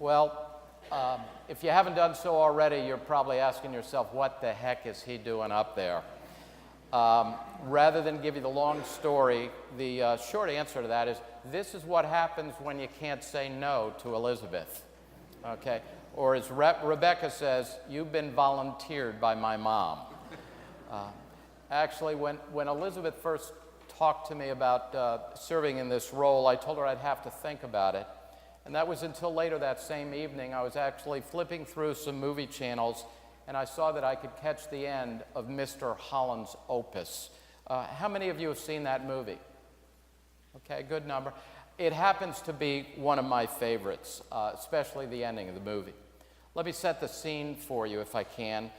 Well, if you haven't done so already, you're probably asking yourself, what the heck is he doing up there? Rather than give you the long story, the short answer to that is, this is what happens when you can't say no to Elizabeth. Okay? Or as Rebecca says, you've been volunteered by my mom. Actually, when Elizabeth first talked to me about serving in this role, I told her I'd have to think about it. And that was until later that same evening. I was actually flipping through some movie channels, and I saw that I could catch the end of Mr. Holland's Opus. How many of you have seen that movie? Okay, good number. It happens to be one of my favorites, especially the ending of the movie. Let me set the scene for you if I can.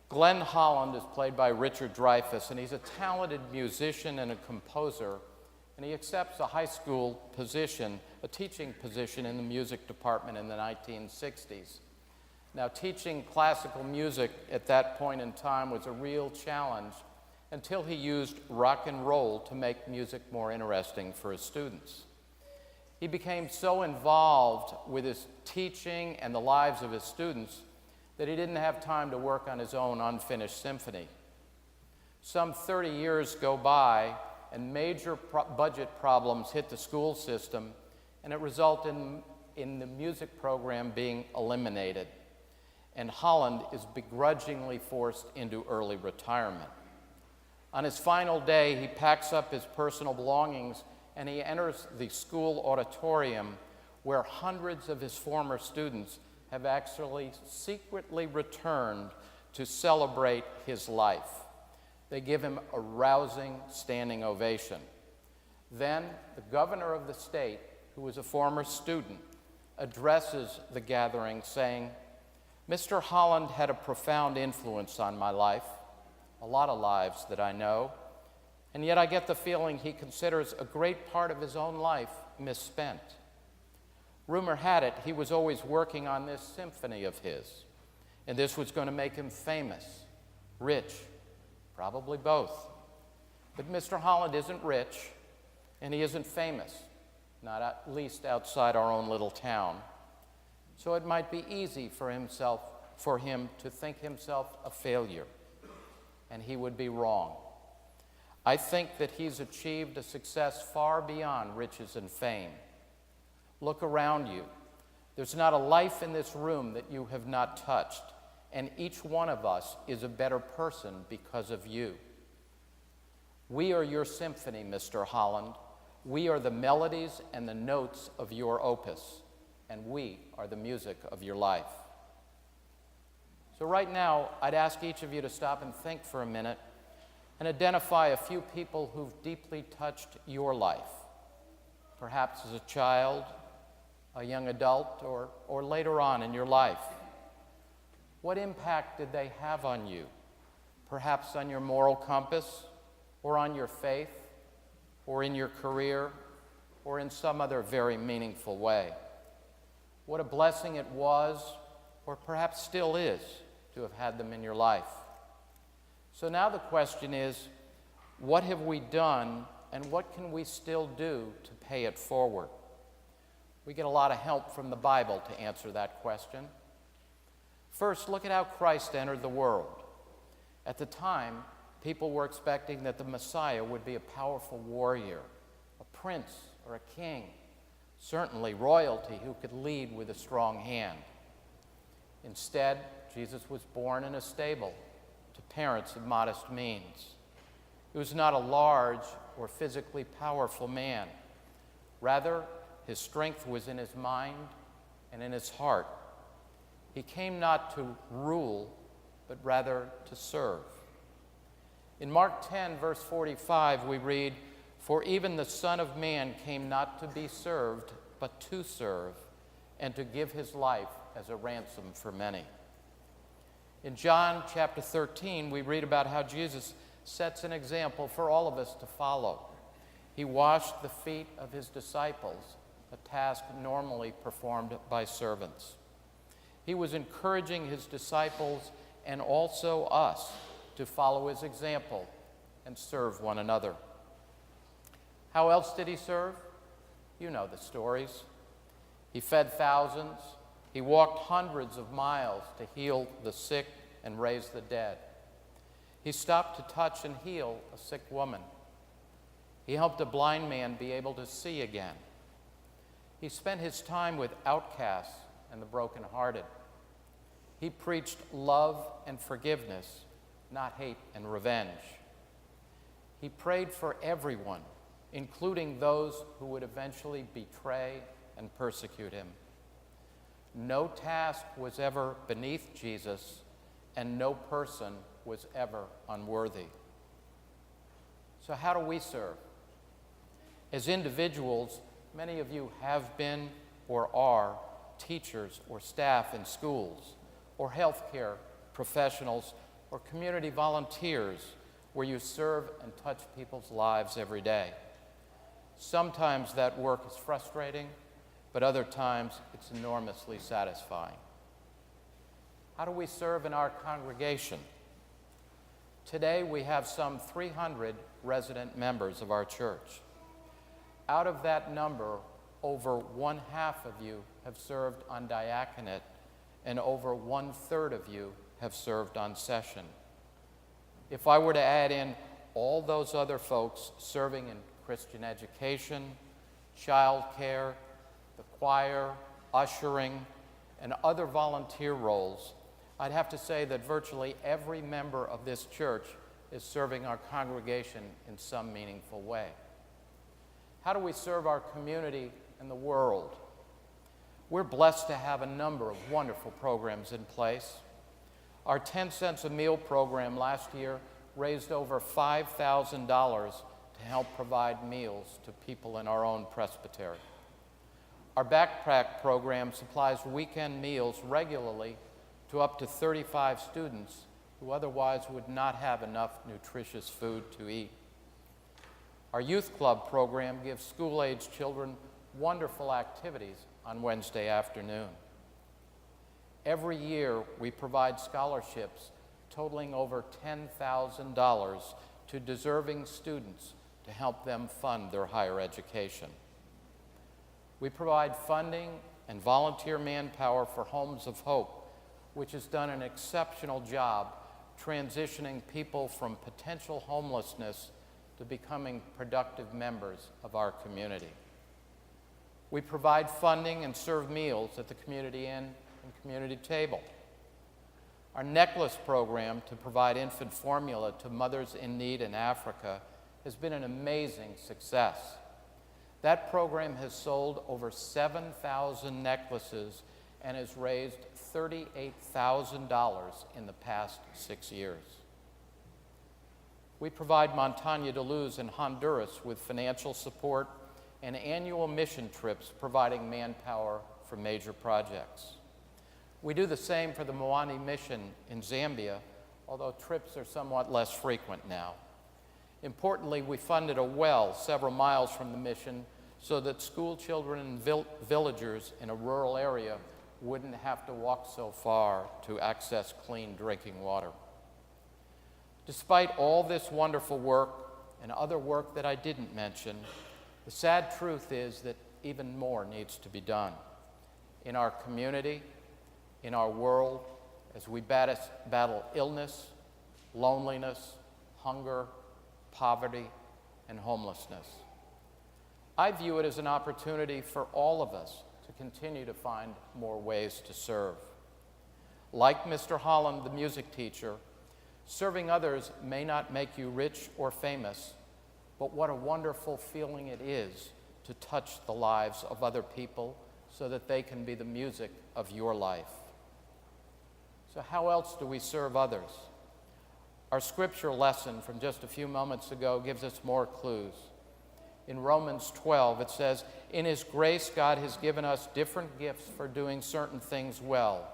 Glenn Holland is played by Richard Dreyfuss, and he's a talented musician and a composer, and he accepts a high school position, a teaching position in the music department in the 1960s. Now, teaching classical music at that point in time was a real challenge until he used rock and roll to make music more interesting for his students. He became so involved with his teaching and the lives of his students that he didn't have time to work on his own unfinished symphony. Some 30 years go by, and major budget problems hit the school system, and it resulted in the music program being eliminated. And Holland is begrudgingly forced into early retirement. On his final day, he packs up his personal belongings and he enters the school auditorium where hundreds of his former students have actually secretly returned to celebrate his life. They give him a rousing standing ovation. Then the governor of the state, who was a former student, addresses the gathering saying, "Mr. Holland had a profound influence on my life, a lot of lives that I know, and yet I get the feeling he considers a great part of his own life misspent. Rumor had it he was always working on this symphony of his, and this was going to make him famous, rich, probably both. But Mr. Holland isn't rich, and he isn't famous, not at least outside our own little town. So it might be easy for him to think himself a failure, and he would be wrong. I think that he's achieved a success far beyond riches and fame. Look around you. There's not a life in this room that you have not touched, and each one of us is a better person because of you. We are your symphony, Mr. Holland. We are the melodies and the notes of your opus, and we are the music of your life." So right now, I'd ask each of you to stop and think for a minute and identify a few people who've deeply touched your life, perhaps as a child, a young adult, or later on in your life. What impact did they have on you? Perhaps on your moral compass, or on your faith, or in your career, or in some other very meaningful way. What a blessing it was, or perhaps still is, to have had them in your life. So now the question is, what have we done, and what can we still do to pay it forward? We get a lot of help from the Bible to answer that question. First, look at how Christ entered the world. At the time, people were expecting that the Messiah would be a powerful warrior, a prince or a king, certainly royalty who could lead with a strong hand. Instead, Jesus was born in a stable to parents of modest means. He was not a large or physically powerful man. Rather, his strength was in his mind and in his heart. He came not to rule, but rather to serve. In Mark 10, verse 45, we read, "For even the Son of Man came not to be served, but to serve, and to give his life as a ransom for many." In John chapter 13, we read about how Jesus sets an example for all of us to follow. He washed the feet of his disciples, a task normally performed by servants. He was encouraging his disciples and also us to follow his example and serve one another. How else did he serve? You know the stories. He fed thousands, He walked hundreds of miles to heal the sick and raise the dead. He stopped to touch and heal a sick woman. He helped a blind man be able to see again. He spent his time with outcasts and the brokenhearted. He preached love and forgiveness, not hate and revenge. He prayed for everyone, including those who would eventually betray and persecute him. No task was ever beneath Jesus, and no person was ever unworthy. So how do we serve? As individuals, many of you have been or are teachers or staff in schools, or healthcare professionals, or community volunteers where you serve and touch people's lives every day. Sometimes that work is frustrating, but other times it's enormously satisfying. How do we serve in our congregation? Today we have some 300 resident members of our church. Out of that number, over 1/2 of you have served on diaconate, and over 1/3 of you have served on session. If I were to add in all those other folks serving in Christian education, child care, the choir, ushering, and other volunteer roles, I'd have to say that virtually every member of this church is serving our congregation in some meaningful way. How do we serve our community and the world? We're blessed to have a number of wonderful programs in place. Our 10 cents a meal program last year raised over $5,000 to help provide meals to people in our own presbytery. Our backpack program supplies weekend meals regularly to up to 35 students who otherwise would not have enough nutritious food to eat. Our youth club program gives school-age children wonderful activities on Wednesday afternoon. Every year, we provide scholarships totaling over $10,000 to deserving students to help them fund their higher education. We provide funding and volunteer manpower for Homes of Hope, which has done an exceptional job transitioning people from potential homelessness to becoming productive members of our community. We provide funding and serve meals at the Community Inn and Community Table. Our necklace program to provide infant formula to mothers in need in Africa has been an amazing success. That program has sold over 7,000 necklaces and has raised $38,000 in the past 6 years. We provide Montaña de Luz in Honduras with financial support and annual mission trips providing manpower for major projects. We do the same for the Moani mission in Zambia, although trips are somewhat less frequent now. Importantly, we funded a well several miles from the mission so that school children and villagers in a rural area wouldn't have to walk so far to access clean drinking water. Despite all this wonderful work and other work that I didn't mention, the sad truth is that even more needs to be done in our community, in our world, as we battle illness, loneliness, hunger, poverty, and homelessness. I view it as an opportunity for all of us to continue to find more ways to serve. Like Mr. Holland, the music teacher, serving others may not make you rich or famous, but what a wonderful feeling it is to touch the lives of other people so that they can be the music of your life. So how else do we serve others? Our scripture lesson from just a few moments ago gives us more clues. In Romans 12, it says, "In His grace, God has given us different gifts for doing certain things well.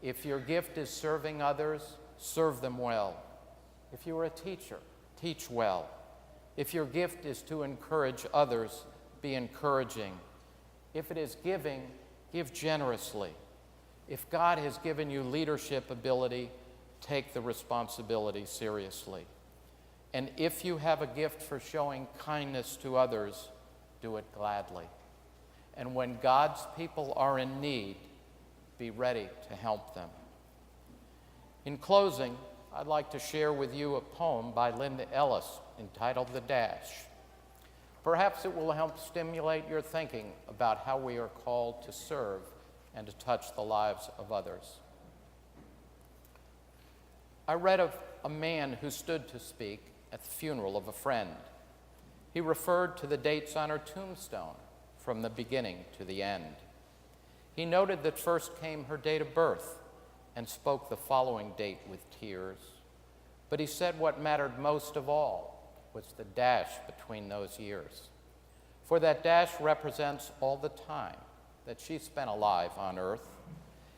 If your gift is serving others, serve them well. If you are a teacher, teach well. If your gift is to encourage others, be encouraging. If it is giving, give generously. If God has given you leadership ability, take the responsibility seriously. And if you have a gift for showing kindness to others, do it gladly. And when God's people are in need, be ready to help them. In closing, I'd like to share with you a poem by Linda Ellis entitled The Dash. Perhaps it will help stimulate your thinking about how we are called to serve and to touch the lives of others. I read of a man who stood to speak at the funeral of a friend. He referred to the dates on her tombstone from the beginning to the end. He noted that first came her date of birth and spoke the following date with tears. But he said what mattered most of all was the dash between those years. For that dash represents all the time that she spent alive on earth,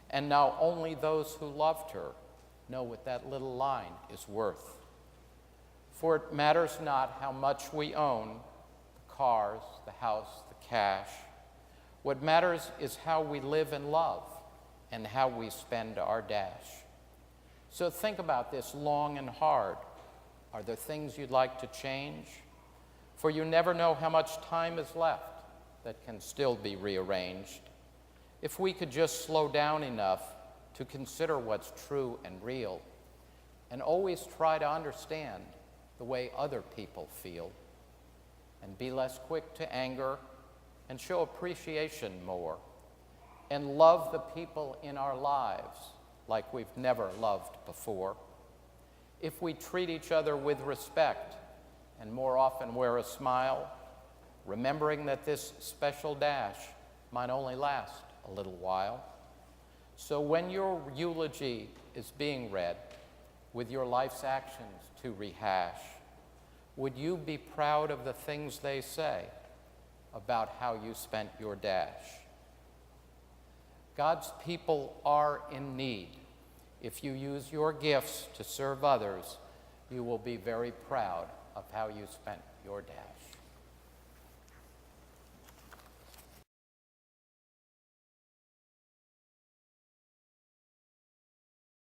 and now only those who loved her know what that little line is worth. For it matters not how much we own, the cars, the house, the cash. What matters is how we live and love and how we spend our dash. So think about this long and hard. Are there things you'd like to change? For you never know how much time is left that can still be rearranged. If we could just slow down enough to consider what's true and real, and always try to understand the way other people feel, and be less quick to anger, and show appreciation more, and love the people in our lives like we've never loved before. If we treat each other with respect and more often wear a smile, remembering that this special dash might only last a little while. So when your eulogy is being read, with your life's actions to rehash, would you be proud of the things they say about how you spent your dash? God's people are in need. If you use your gifts to serve others, you will be very proud of how you spent your dash.